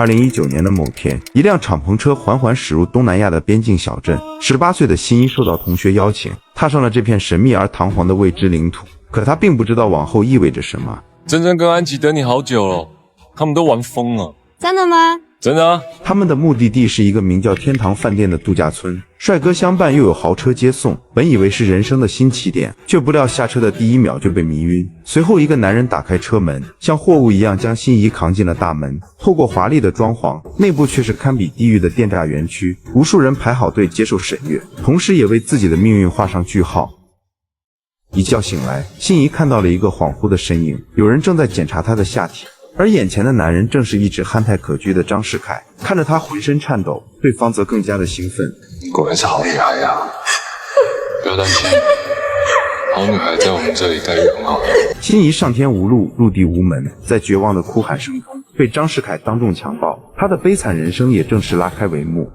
2019年的某天，一辆敞篷车缓缓驶入东南亚的边境小镇。18岁的新一受到同学邀请，踏上了这片神秘而堂皇的未知领土。可他并不知道往后意味着什么。珍珍跟安吉等你好久了，他们都玩疯了。真的吗？真的啊。他们的目的地是一个名叫天堂饭店的度假村，帅哥相伴又有豪车接送，本以为是人生的新起点，却不料下车的第1秒就被迷晕。随后一个男人打开车门，像货物一样将心仪扛进了大门。透过华丽的装潢，内部却是堪比地狱的电诈园区，无数人排好队接受审阅，同时也为自己的命运画上句号。一觉醒来，心仪看到了一个恍惚的身影，有人正在检查她的下体。而眼前的男人正是一直憨态可掬的张世凯，看着他浑身颤抖，对方则更加的兴奋。果然是好女孩呀！不要担心，好女孩在我们这里待遇很好。心仪上天无路，入地无门，在绝望的哭喊声中被张世凯当众强暴，他的悲惨人生也正式拉开帷幕。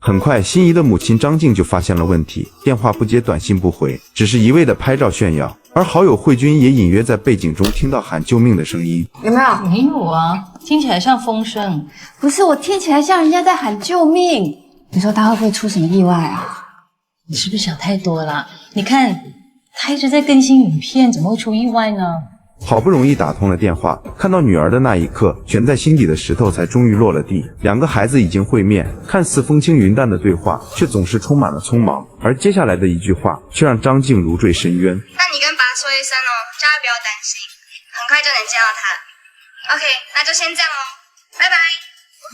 很快，心仪的母亲张静就发现了问题，电话不接，短信不回，只是一味的拍照炫耀。而好友慧君也隐约在背景中听到喊救命的声音。有没有？没有啊，听起来像风声。不是，我听起来像人家在喊救命。你说他会不会出什么意外啊？你是不是想太多了？你看，他一直在更新影片，怎么会出意外呢？好不容易打通了电话，看到女儿的那一刻，悬在心底的石头才终于落了地。两个孩子已经会面，看似风轻云淡的对话，却总是充满了匆忙。而接下来的一句话，却让张静如坠深渊。那你跟爸说一声哦，叫他不要担心，很快就能见到他了。OK， 那就先这样哦，拜拜。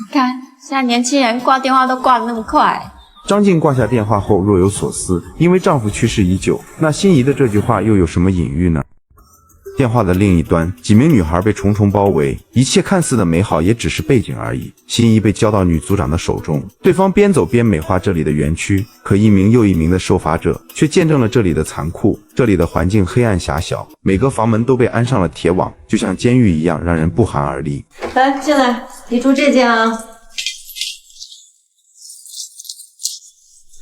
你看，现在年轻人挂电话都挂得那么快。张静挂下电话后若有所思，因为丈夫去世已久，那心仪的这句话又有什么隐喻呢？电话的另一端，几名女孩被重重包围，一切看似的美好也只是背景而已。心仪被交到女组长的手中，对方边走边美化这里的园区，可一名又一名的受罚者却见证了这里的残酷。这里的环境黑暗狭小，每个房门都被安上了铁网，就像监狱一样，让人不寒而栗。来，进来，你住这间啊。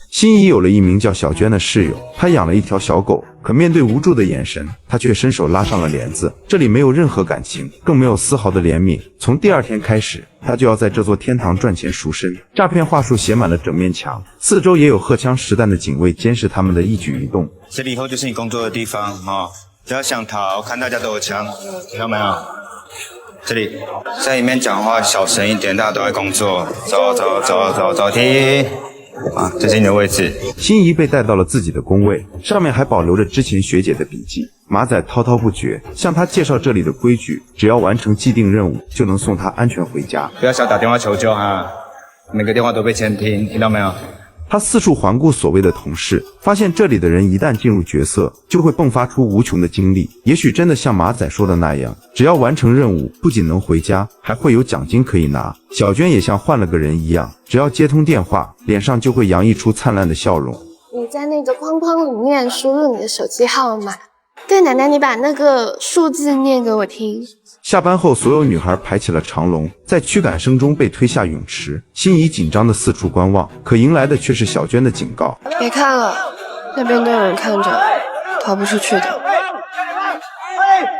心仪有了一名叫小娟的室友，她养了一条小狗，可面对无助的眼神，她却伸手拉上了帘子。这里没有任何感情，更没有丝毫的怜悯。从第2天开始，她就要在这座天堂赚钱赎身。诈骗话术写满了整面墙，四周也有荷枪实弹的警卫监视他们的一举一动。这里以后就是你工作的地方哦，只要想逃，看大家都有枪，听到没有？这里在里面讲话小声一点，大家都在工作。走，停。啊，这是你的位置。心仪被带到了自己的工位，上面还保留着之前学姐的笔记。马仔滔滔不绝向他介绍这里的规矩，只要完成既定任务，就能送他安全回家。不要想打电话求救哈，每个电话都被监听，听到没有？他四处环顾所谓的同事，发现这里的人一旦进入角色，就会迸发出无穷的精力。也许真的像马仔说的那样，只要完成任务，不仅能回家，还会有奖金可以拿。小娟也像换了个人一样，只要接通电话，脸上就会洋溢出灿烂的笑容。你在那个框框里面输入你的手机号码。对，奶奶，你把那个数字念给我听。下班后，所有女孩排起了长龙，在驱赶声中被推下泳池。心仪紧张的四处观望，可迎来的却是小娟的警告：别看了，那边都有人看着，逃不出去的。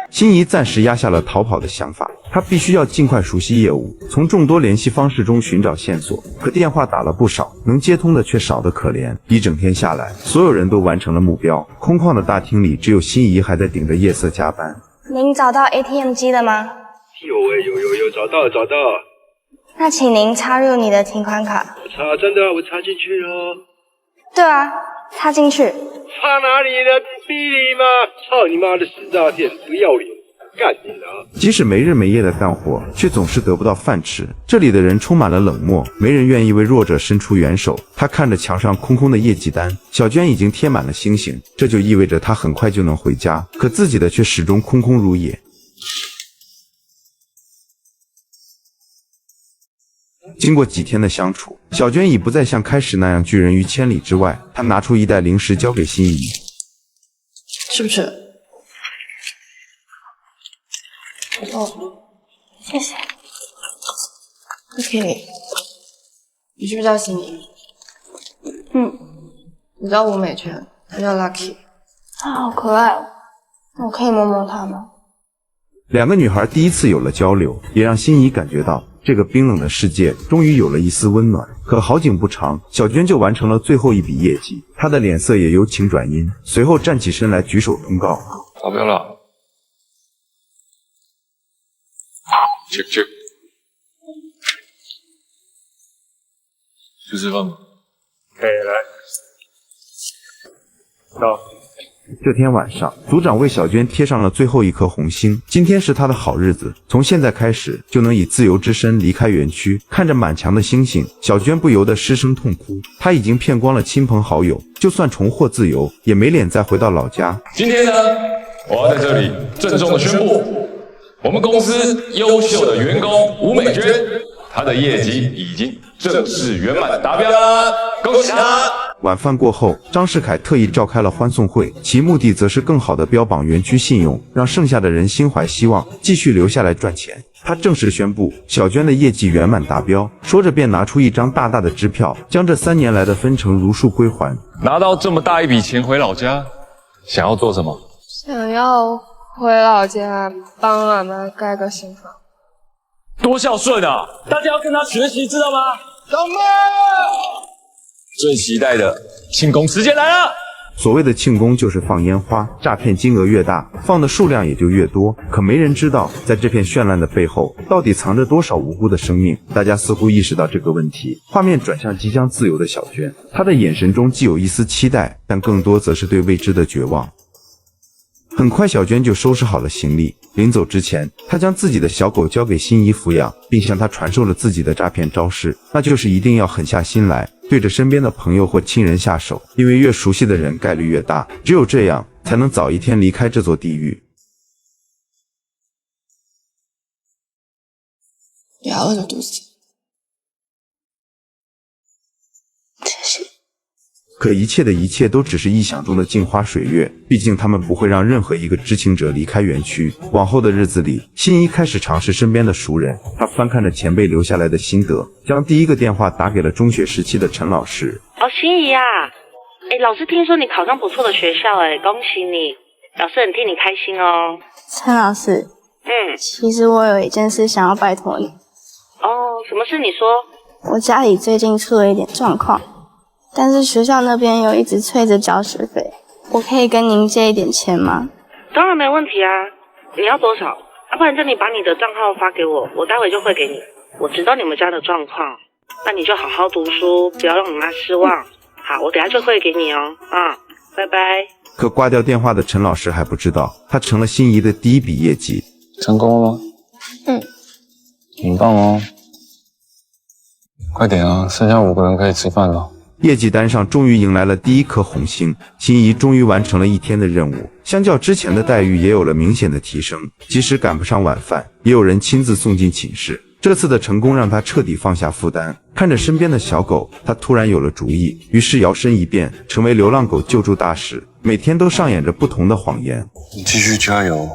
心仪暂时压下了逃跑的想法，她必须要尽快熟悉业务，从众多联系方式中寻找线索。可电话打了不少，能接通的却少得可怜。一整天下来，所有人都完成了目标，空旷的大厅里只有心仪还在顶着夜色加班。您找到 ATM 机了吗？有，找到。那请您插入你的提款卡。真的，我插进去了。对啊，插进去。插哪里了？逼你吗？操你妈的死大店，不要脸！干你了！即使没日没夜的干活，却总是得不到饭吃。这里的人充满了冷漠，没人愿意为弱者伸出援手。他看着墙上空空的业绩单，小娟已经贴满了星星，这就意味着她很快就能回家，可自己的却始终空空如也。经过几天的相处，小娟已不再像开始那样拒人于千里之外。她拿出一袋零食交给心仪，是不是？哦，谢谢。OK， 你是不是叫心仪？你知道吴美全，她叫 Lucky。她好可爱哦，我可以摸摸她吗？两个女孩第一次有了交流，也让心仪感觉到这个冰冷的世界终于有了一丝温暖。可好景不长，小娟就完成了最后一笔业绩，她的脸色也由晴转阴，随后站起身来举手通告：达标了。check。去吃饭吗？可以来。到。这天晚上，组长为小娟贴上了最后一颗红星。今天是她的好日子，从现在开始就能以自由之身离开园区。看着满墙的星星，小娟不由得失声痛哭。她已经骗光了亲朋好友，就算重获自由，也没脸再回到老家。今天呢，我要在这里郑重的宣布，我们公司优秀的员工吴美娟，她的业绩已经正式圆满达标了，恭喜她！晚饭过后，张世凯特意召开了欢送会，其目的则是更好地标榜园区信用，让剩下的人心怀希望，继续留下来赚钱。他正式宣布小娟的业绩圆满达标，说着便拿出一张大大的支票，将这3年来的分成如数归还。拿到这么大一笔钱回老家，想要做什么？想要回老家帮俺妈盖个新房。多孝顺啊！大家要跟他学习，知道吗？懂吗？最期待的庆功时间来了！所谓的庆功就是放烟花，诈骗金额越大，放的数量也就越多。可没人知道，在这片绚烂的背后，到底藏着多少无辜的生命。大家似乎意识到这个问题，画面转向即将自由的小娟，她的眼神中既有一丝期待，但更多则是对未知的绝望。很快，小娟就收拾好了行李。临走之前，她将自己的小狗交给心仪抚养，并向她传授了自己的诈骗招式，那就是一定要狠下心来，对着身边的朋友或亲人下手，因为越熟悉的人概率越大，只有这样才能早一天离开这座地狱。不要饿着肚子。可一切的一切都只是臆想中的镜花水月，毕竟他们不会让任何一个知情者离开园区。往后的日子里，心怡开始尝试身边的熟人，她翻看着前辈留下来的心得，将第一个电话打给了中学时期的陈老师。心怡啊，老师听说你考上不错的学校，恭喜你，老师很替你开心哦。陈老师，其实我有一件事想要拜托你。什么事？你说。我家里最近出了一点状况。但是学校那边又一直催着交学费，我可以跟您借一点钱吗？当然没问题啊，你要多少？不然就你把你的账号发给我，我待会就汇给你。我知道你们家的状况，那你就好好读书，不要让你妈失望。好，我等下就汇给你哦。拜拜。可挂掉电话的陈老师还不知道，他成了心仪的第一笔业绩。成功了吗？挺棒哦。快点啊，剩下5个人可以吃饭了。业绩单上终于迎来了第一颗红星，心怡终于完成了1天的任务，相较之前的待遇也有了明显的提升，即使赶不上晚饭，也有人亲自送进寝室。这次的成功让他彻底放下负担，看着身边的小狗，他突然有了主意，于是摇身一变，成为流浪狗救助大使，每天都上演着不同的谎言。你继续加油，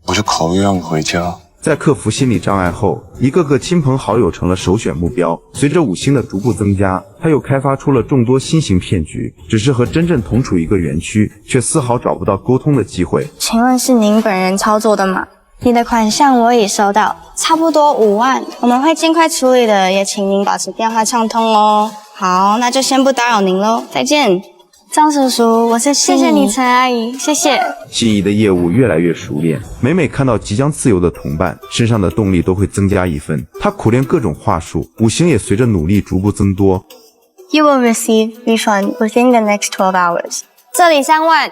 我就考虑让你回家。在克服心理障碍后，一个个亲朋好友成了首选目标。随着5星的逐步增加，他又开发出了众多新型骗局，只是和真正同处一个园区，却丝毫找不到沟通的机会。请问是您本人操作的吗？你的款项我已收到，差不多5万，我们会尽快处理的，也请您保持电话畅通哦。好，那就先不打扰您喽，再见。张叔叔，我是谢谢你，陈阿姨，谢谢。心怡的业务越来越熟练，每看到即将自由的同伴，身上的动力都会增加1分。她苦练各种话术，5星也随着努力逐步增多。You will receive refund within the next 12 hours。这里3万，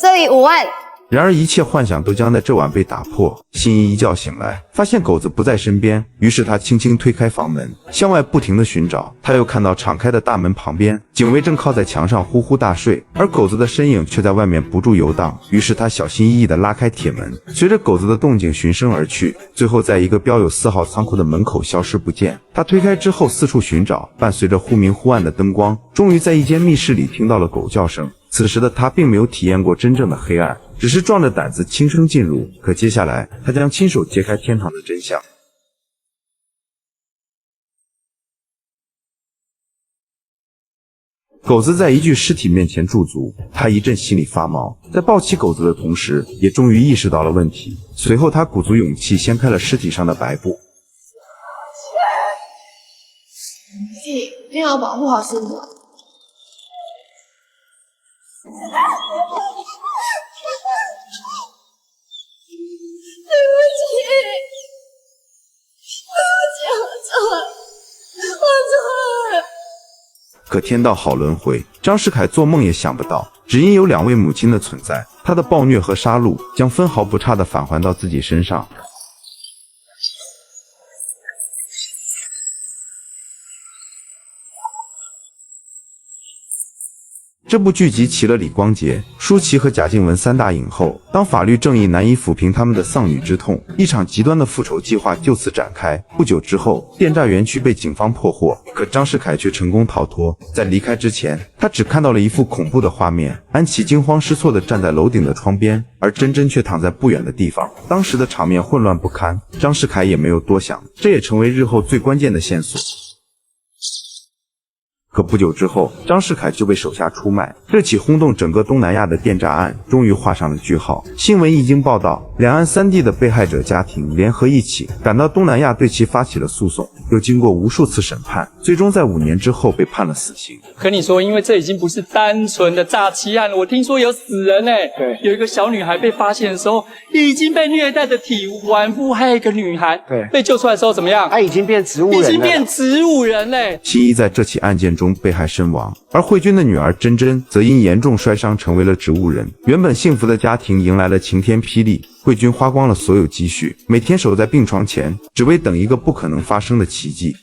这里5万。然而一切幻想都将在这晚被打破。心怡一觉醒来，发现狗子不在身边，于是他轻轻推开房门，向外不停地寻找。他又看到敞开的大门旁边，警卫正靠在墙上呼呼大睡，而狗子的身影却在外面不住游荡。于是他小心翼翼地拉开铁门，随着狗子的动静循声而去，最后在一个标有4号仓库的门口消失不见。他推开之后四处寻找，伴随着忽明忽暗的灯光，终于在一间密室里听到了狗叫声。此时的他并没有体验过真正的黑暗，只是壮着胆子轻声进入。可接下来，他将亲手揭开天堂的真相。狗子在一具尸体面前驻足，他一阵心里发毛，在抱起狗子的同时，也终于意识到了问题。随后他鼓足勇气掀开了尸体上的白布。你一定要保护好自己。可天道好轮回，张世凯做梦也想不到，只因有2位母亲的存在，他的暴虐和杀戮将分毫不差地返还到自己身上。这部剧集齐了李光洁、舒淇和贾静雯3大影后。当法律正义难以抚平他们的丧女之痛，一场极端的复仇计划就此展开。不久之后，电诈园区被警方破获，可张世凯却成功逃脱。在离开之前，他只看到了一幅恐怖的画面：安琪惊慌失措地站在楼顶的窗边，而珍珍却躺在不远的地方。当时的场面混乱不堪，张世凯也没有多想，这也成为日后最关键的线索。可不久之后，张世凯就被手下出卖。这起轰动整个东南亚的电诈案终于画上了句号。新闻一经报道，两岸3地的被害者家庭联合一起赶到东南亚，对其发起了诉讼，又经过无数次审判，最终在5年之后被判了死刑。跟你说，因为这已经不是单纯的诈欺案了，我听说有死人呢。对，有一个小女孩被发现的时候，已经被虐待的体无完肤，还有一个女孩，对，被救出来的时候怎么样？她已经变植物人了，已经变植物人嘞。其一在这起案件中被害身亡，而慧君的女儿珍珍则因严重摔伤成为了植物人。原本幸福的家庭迎来了晴天霹雳，慧君花光了所有积蓄，每天守在病床前，只为等一个不可能发生的奇迹。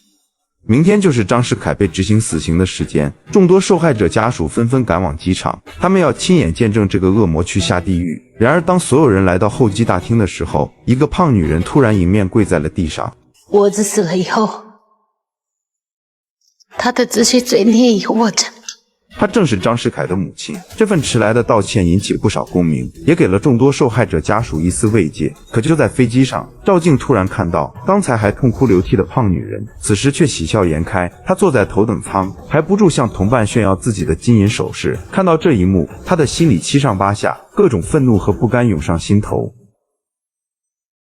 明天就是张世凯被执行死刑的时间，众多受害者家属纷纷赶往机场，他们要亲眼见证这个恶魔去下地狱。然而当所有人来到候机大厅的时候，一个胖女人突然迎面跪在了地上。我儿子死了以后，他的这些罪孽也握着。她正是张世凯的母亲。这份迟来的道歉引起不少共鸣，也给了众多受害者家属一丝慰藉。可就在飞机上，赵静突然看到刚才还痛哭流涕的胖女人，此时却喜笑颜开。她坐在头等舱，还不住向同伴炫耀自己的金银首饰。看到这一幕，她的心里七上八下，各种愤怒和不甘涌上心头。